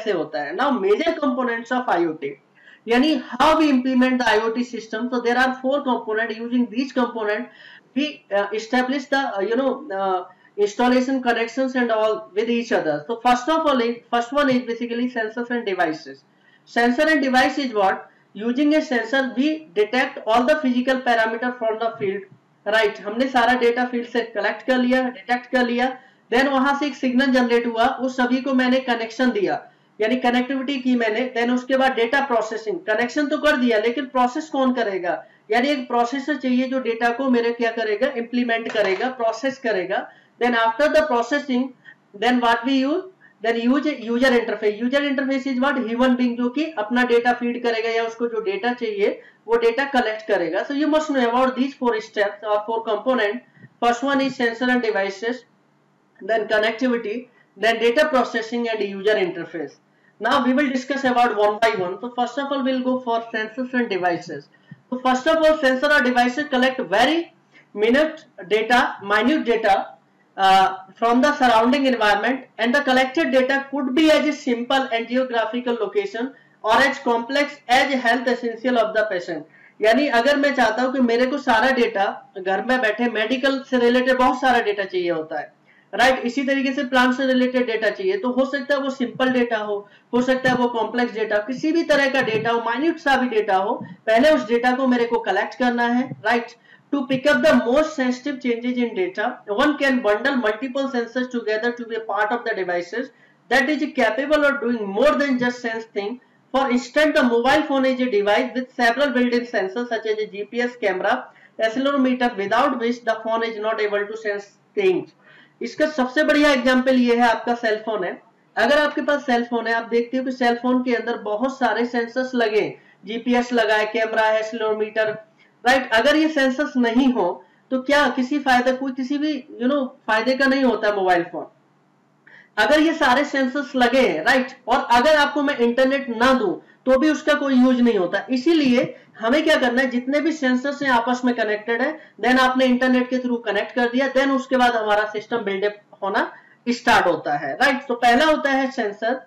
कैसे होता है। Now major components of IoT, यानी how we implement the IoT system. So there are 4 components. Using these components, we establish the installation connections and all with each other. So first of all, first one is basically sensors and devices. Sensor and device is what? Using a sensor, we detect all the physical parameter from the field. Right? हमने सारा data field से collect कर लिया, detect कर लिया, then वहां से एक सिग्नल जनरेट हुआ, उस सभी को मैंने कनेक्शन दिया, यानी कनेक्टिविटी की मैंने, देन उसके बाद डेटा प्रोसेसिंग, कनेक्शन तो कर दिया लेकिन प्रोसेस कौन करेगा, यानी एक प्रोसेसर चाहिए जो डेटा को मेरे क्या करेगा, इंप्लीमेंट करेगा, प्रोसेस करेगा। Then after the processing, then what we use, then use user interface. User interface is what, human being जो कि अपना डेटा फीड करेगा या उसको जो डेटा चाहिए वो डेटा कलेक्ट करेगा। So you must know about these 4 steps और 4 component. First one is sensor end devices, then connectivity, then data processing and user interface. Now we will discuss about one by one. So first of all we'll go for sensors and devices. So first of all, sensor or devices collect very minute data from the surrounding environment, and the collected data could be as simple and geographical location or as complex as health essential of the patient. यानी अगर मैं चाहता हूं कि मेरे को सारा data घर में बैठे मेडिकल से रिलेटेड बहुत सारा डेटा चाहिए होता है, राइट, इसी तरीके से प्लांट से रिलेटेड डेटा चाहिए, तो हो सकता है वो सिंपल डेटा हो सकता है वो कॉम्प्लेक्स डेटा, किसी भी तरह का डेटा हो, माइन्यूट सा भी डेटा हो, पहले उस डेटा को मेरे को कलेक्ट करना है, right. To pick up the most sensitive changes in data, one can bundle multiple sensors together to be a part of the devices that is capable of doing more than just sense thing. For instant, the mobile phone is a device with several built in sensors such as a GPS, camera, accelerometer, without which the phone is not able to sense things. इसका सबसे बढ़िया example ये है, आपका cell phone है। अगर आपके पास cell phone है, आप देखते हो कि सेल फोन के अंदर बहुत सारे सेंसर्स लगे, GPS लगा है, कैमरा है, एक्सेलेरोमीटर, राइट। अगर ये सेंसर्स नहीं हो तो क्या किसी फायदा, कोई किसी भी फायदे का नहीं होता मोबाइल फोन। अगर ये सारे सेंसर्स लगे हैं, राइट, और अगर आपको मैं इंटरनेट ना दूं तो भी उसका कोई यूज नहीं होता। इसीलिए हमें क्या करना है, जितने भी सेंसर्स हैं आपस में कनेक्टेड है, देन आपने इंटरनेट के थ्रू कनेक्ट कर दिया, देन उसके बाद हमारा सिस्टम बिल्डअप होना स्टार्ट होता है, राइट। तो पहला होता है सेंसर,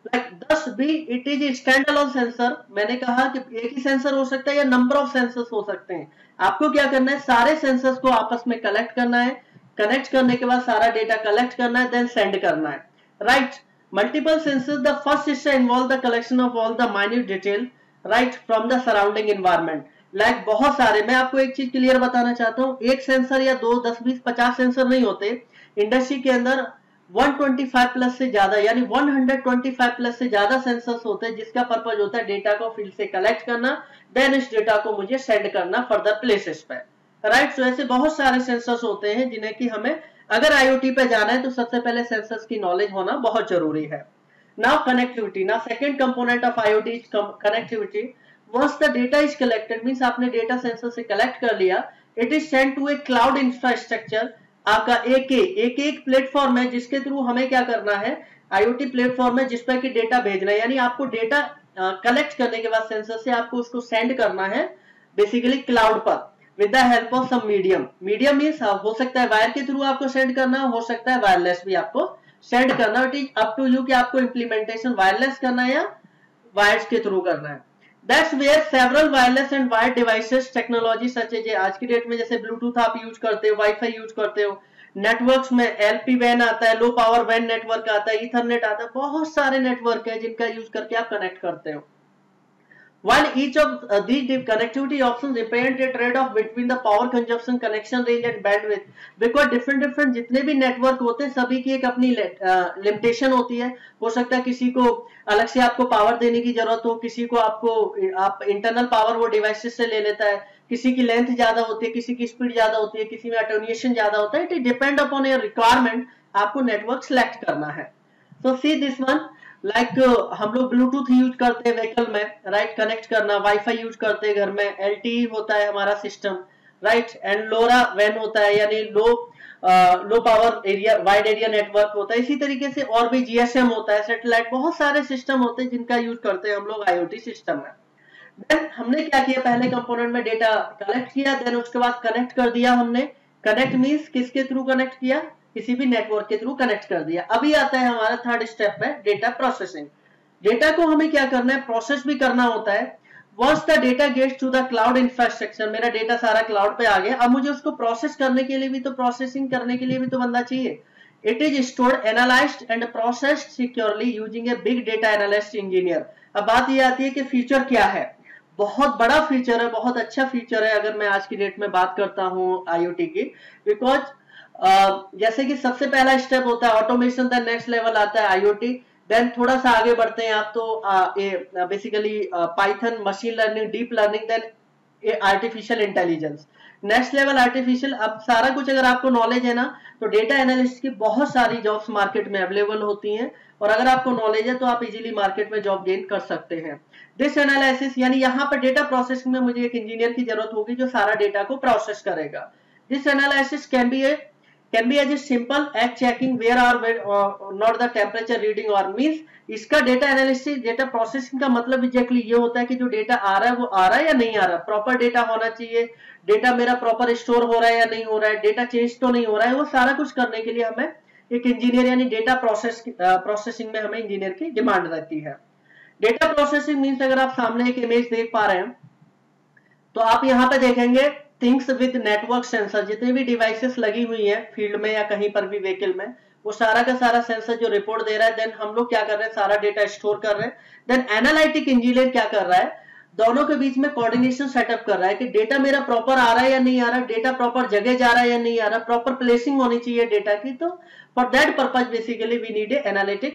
लाइक 10 भी it is stand alone sensor. मैंने कहा कि एक ही सेंसर हो सकता है या नंबर ऑफ सेंसर्स हो सकते हैं। आपको क्या करना है, सारे सेंसर्स को आपस में कलेक्ट करना है, कनेक्ट करने के बाद सारा डेटा कलेक्ट करना है, देन सेंड करना है, right. Multiple sensors, the first step involve the collection of all the minute detail, right, from the surrounding environment. Like बहुत सारे, मैं आपको एक चीज क्लियर बताना चाहता हूँ, एक सेंसर या 2, 10, 20, 50 सेंसर नहीं होते। इंडस्ट्री के अंदर 125 प्लस से ज्यादा, यानी 125 प्लस से ज्यादा सेंसर्स होते हैं, जिसका पर्पज होता है डेटा को फील्ड से कलेक्ट करना, देन इस डेटा को मुझे सेंड करना फर्दर प्लेसेस पे, राइट। सो ऐसे बहुत सारे सेंसर्स होते हैं जिन्हें कि हमें अगर IoT पे जाना है तो सबसे पहले सेंसर्स की नॉलेज होना बहुत जरूरी है। Now connectivity, now second component of IoT is connectivity. Once the data is collected, means आपने डेटा सेंसर से कलेक्ट कर लिया, it is sent to a cloud infrastructure. आपका एक प्लेटफॉर्म है जिसके थ्रू हमें क्या करना है, IoT प्लेटफॉर्म है जिस पर कि डेटा भेजना है, यानी आपको डेटा कलेक्ट करने के बाद सेंसर से आपको उसको सेंड करना है बेसिकली क्लाउड पर, with the help of some medium means हो सकता है वायर के थ्रू आपको सेंड करना, हो सकता है वायरलेस भी आपको सेंड करना। It is up to you कि आपको इंप्लीमेंटेशन वायरलेस करना है या वायर्स के थ्रू करना है। That's where several wireless and wired devices technology such as, आज की डेट में जैसे ब्लूटूथ आप यूज करते हो, वाईफाई यूज करते हो, नेटवर्क्स में LPWAN आता है, लो पावर WAN नेटवर्क आता है, ईथरनेट आता है, बहुत सारे नेटवर्क है जिनका यूज करके आप कनेक्ट करते हो। While each of these connectivity options represent a trade-off between the power consumption, connection range and bandwidth, because different जितने भी नेटवर्क होते हैं सभी की एक अपनी लिमिटेशन होती है। हो सकता है किसी को अलग से आपको पावर देने की जरूरत हो, किसी को आप इंटरनल पावर वो डिवाइसेस से ले लेता है, किसी की लेंथ ज्यादा होती है, किसी की स्पीड ज्यादा होती है, किसी में अटेन्यूएशन ज्यादा होता है। It depend upon your requirement, आपको नेटवर्क सिलेक्ट करना है। So see this one, like हम लोग ब्लूटूथ यूज करते हैं व्हीकल में, राइट, कनेक्ट करना, वाईफाई यूज करते हैं घर में, LTE होता है हमारा system, right, and LoRa WAN होता है, यानी low power area wide area network होता है। इसी तरीके से और भी GSM होता है, सैटेलाइट, बहुत सारे सिस्टम होते हैं जिनका यूज करते हैं हम लोग IoT सिस्टम में। देन हमने क्या किया, पहले कंपोनेंट में डेटा कलेक्ट किया, देन उसके बाद कनेक्ट कर दिया हमने। कनेक्ट मींस किसके थ्रू कनेक्ट किया, किसी भी नेटवर्क के थ्रू कनेक्ट कर दिया। अभी आता है हमारा थर्ड स्टेप है डेटा प्रोसेसिंग। डेटा को हमें क्या करना है, प्रोसेस भी करना होता है। Once the data gets to the cloud infrastructure, मेरा डेटा सारा क्लाउड पे आ गया, अब मुझे उसको प्रोसेस करने के लिए भी तो, प्रोसेसिंग करने के लिए भी तो बंदा चाहिए। It is stored, analysed and processed securely using a big data analyst engineer. अब बात ये आती है कि फीचर क्या है, बहुत बड़ा फीचर है, बहुत अच्छा फीचर है अगर मैं आज की डेट में बात करता हूं आईओटी की। बिकॉज जैसे कि सबसे पहला स्टेप होता है ऑटोमेशन, द नेक्स्ट लेवल आता है आईओटी, देन थोड़ा सा आगे बढ़ते हैं आप तो basically Python, machine learning, deep learning, then artificial intelligence, next level artificial. अब सारा कुछ अगर आपको नॉलेज है ना, तो डेटा एनालिस्ट की बहुत सारी जॉब्स मार्केट में अवेलेबल होती हैं, और अगर आपको नॉलेज है तो आप इजीली मार्केट में जॉब गेन कर सकते हैं। दिस एनालिसिस, यानी यहाँ पर डेटा प्रोसेसिंग में मुझे एक इंजीनियर की जरूरत होगी जो सारा डेटा को प्रोसेस करेगा। This analysis can be as simple as checking where are not the temperature reading or means, इसका डेटा एनालिसिस, डेटा प्रोसेसिंग का मतलब एग्जैक्टली ये होता है कि जो डेटा आ रहा है वो आ रहा है या नहीं आ रहा, प्रॉपर डेटा होना चाहिए, डेटा मेरा प्रॉपर स्टोर हो रहा है या नहीं हो रहा है, डेटा चेंज तो नहीं हो रहा है, वो सारा कुछ करने के लिए हमें एक इंजीनियर यानी डेटा प्रोसेसिंग में हमें इंजीनियर की डिमांड रहती है। डेटा प्रोसेसिंग मीन्स, अगर आप सामने एक इमेज देख पा रहे हैं तो आप यहाँ पे देखेंगे थिंग्स विद नेटवर्क सेंसर, जितनी भी डिवाइसेस लगी हुई हैं फील्ड में या कहीं पर भी व्हीकल में, वो सारा का सारा सेंसर जो रिपोर्ट दे रहा है, देन हम लोग क्या कर रहे हैं, सारा डेटा स्टोर कर रहे हैं। देन एनालिटिक इंजीनियर क्या कर रहा है, दोनों के बीच में कोऑर्डिनेशन सेटअप कर रहा है कि डेटा मेरा प्रॉपर आ रहा है या नहीं आ रहा, डेटा प्रॉपर जगह जा रहा है या नहीं आ रहा, प्रॉपर प्लेसिंग होनी चाहिए डेटा की। तो for that purpose basically we need a analytic